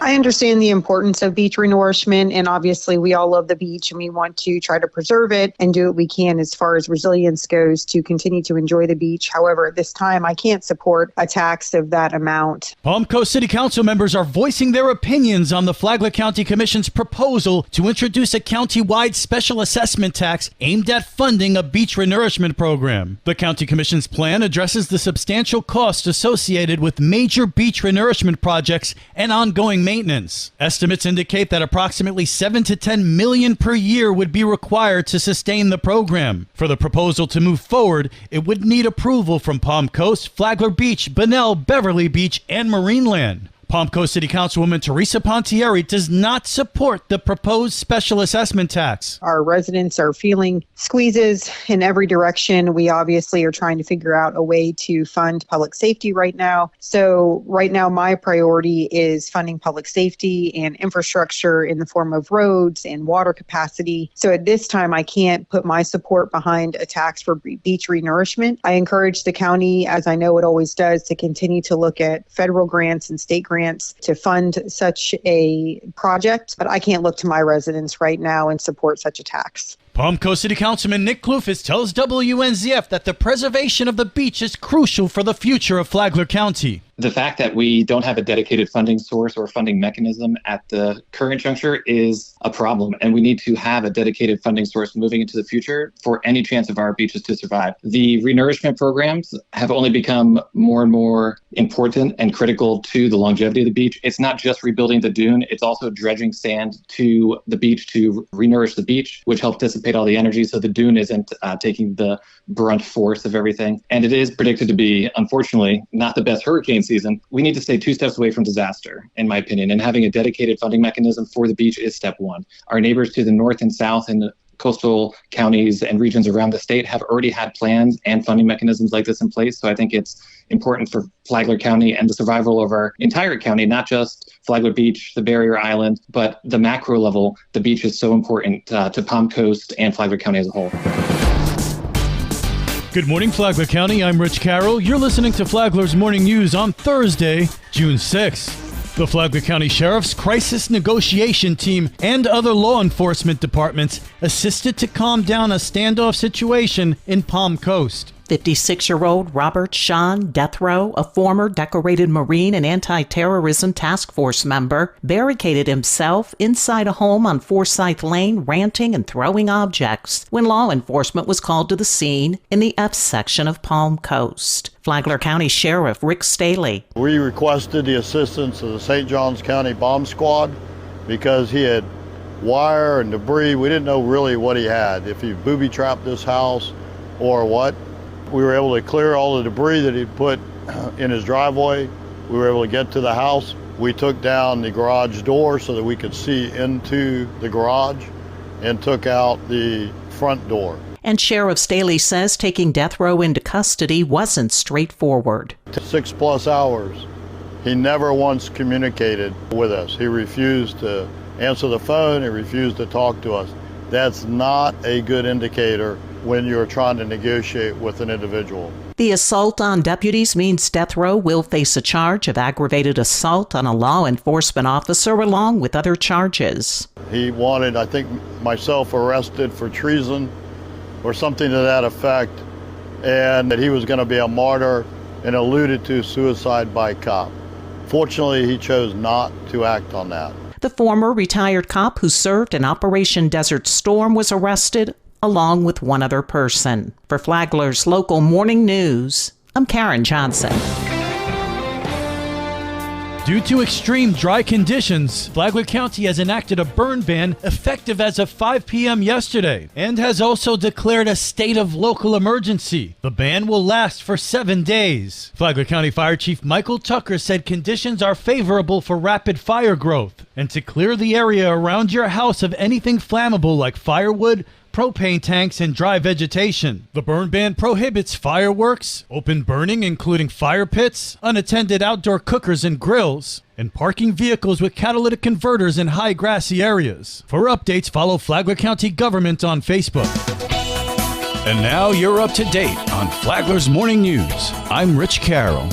I understand the importance of beach renourishment, and obviously we all love the beach and we want to try to preserve it and do what we can as far as resilience goes to continue to enjoy the beach. However, at this time, I can't support a tax of that amount. Palm Coast City Council members are voicing their opinions on the Flagler County Commission's proposal to introduce a county-wide special assessment tax aimed at funding a beach renourishment program. The County Commission's plan addresses the substantial costs associated with major beach renourishment projects and ongoing maintenance. Estimates indicate that approximately $7 to $10 million per year would be required to sustain the program. For the proposal to move forward, it would need approval from Palm Coast, Flagler Beach, Bunnell, Beverly Beach, and Marineland. Palm Coast City Councilwoman Teresa Pontieri does not support the proposed special assessment tax. Our residents are feeling squeezes in every direction. We obviously are trying to figure out a way to fund public safety right now. So right now, my priority is funding public safety and infrastructure in the form of roads and water capacity. So at this time, I can't put my support behind a tax for beach renourishment. I encourage the county, as I know it always does, to continue to look at federal grants and state grants to fund such a project, but I can't look to my residents right now and support such a tax. Palm Coast City Councilman Nick Kloufis tells WNZF that the preservation of the beach is crucial for the future of Flagler County. The fact that we don't have a dedicated funding source or funding mechanism at the current juncture is a problem, and we need to have a dedicated funding source moving into the future for any chance of our beaches to survive. The renourishment programs have only become more and more important and critical to the longevity of the beach. It's not just rebuilding the dune, it's also dredging sand to the beach to renourish the beach, which helps dissipate all the energy so the dune isn't taking the brunt force of everything. And it is predicted to be, unfortunately, not the best hurricane season. We need to stay 2 steps away from disaster, in my opinion, and having a dedicated funding mechanism for the beach is step one. Our neighbors to the north and south and the coastal counties and regions around the state have already had plans and funding mechanisms like this in place. So I think it's important for Flagler County and the survival of our entire county, not just Flagler Beach, the barrier island, but the macro level. The beach is so important to Palm Coast and Flagler County as a whole. Good morning, Flagler County. I'm Rich Carroll. You're listening to Flagler's Morning News on Thursday, June 6th. The Flagler County Sheriff's Crisis Negotiation Team and other law enforcement departments assisted to calm down a standoff situation in Palm Coast. 56-year-old Robert Sean Death Row, a former decorated Marine and anti-terrorism task force member, barricaded himself inside a home on Forsyth Lane, ranting and throwing objects when law enforcement was called to the scene in the F section of Palm Coast. Flagler County Sheriff Rick Staley. We requested the assistance of the St. Johns County Bomb Squad because he had wire and debris. We didn't know really what he had, if he booby-trapped this house or what. We were able to clear all the debris that he'd put in his driveway. We were able to get to the house. We took down the garage door so that we could see into the garage and took out the front door. And Sheriff Staley says taking Death Row into custody wasn't straightforward. 6+ hours. He never once communicated with us. He refused to answer the phone. He refused to talk to us. That's not a good indicator when you're trying to negotiate with an individual. The assault on deputies means Death Row will face a charge of aggravated assault on a law enforcement officer along with other charges. He wanted, I think, myself arrested for treason or something to that effect, and that he was going to be a martyr and alluded to suicide by cop. Fortunately, he chose not to act on that. The former retired cop who served in Operation Desert Storm was arrested along with one other person. For Flagler's local morning news, I'm Karen Johnson. Due to extreme dry conditions, Flagler County has enacted a burn ban effective as of 5 p.m. yesterday and has also declared a state of local emergency. The ban will last for 7 days. Flagler County Fire Chief Michael Tucker said conditions are favorable for rapid fire growth and to clear the area around your house of anything flammable like firewood, propane tanks, and dry vegetation. The burn ban prohibits fireworks, open burning including fire pits, unattended outdoor cookers and grills, and parking vehicles with catalytic converters in high grassy areas. For updates, follow Flagler County Government on Facebook. And now you're up to date on Flagler's Morning News. I'm Rich Carroll.